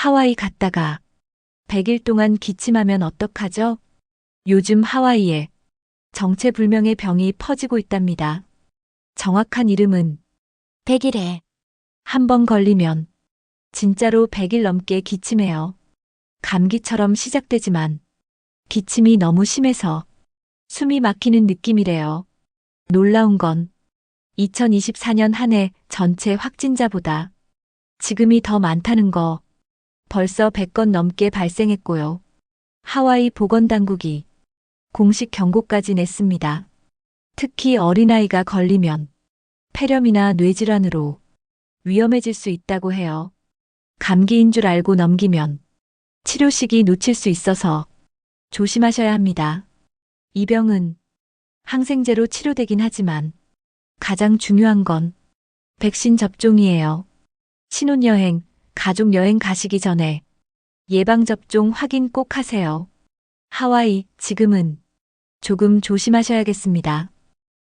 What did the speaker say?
하와이 갔다가 100일 동안 기침하면 어떡하죠? 요즘 하와이에 정체불명의 병이 퍼지고 있답니다. 정확한 이름은 백일해. 한 번 걸리면 진짜로 100일 넘게 기침해요. 감기처럼 시작되지만 기침이 너무 심해서 숨이 막히는 느낌이래요. 놀라운 건 2024년 한 해 전체 확진자보다 지금이 더 많다는 거. 벌써 100건 넘게 발생했고요. 하와이 보건당국이 공식 경고까지 냈습니다. 특히 어린아이가 걸리면 폐렴이나 뇌질환으로 위험해질 수 있다고 해요. 감기인 줄 알고 넘기면 치료 시기 놓칠 수 있어서 조심하셔야 합니다. 이 병은 항생제로 치료되긴 하지만 가장 중요한 건 백신 접종이에요. 신혼여행, 가족여행 가시기 전에 예방접종 확인 꼭 하세요. 하와이, 지금은 조금 조심하셔야겠습니다.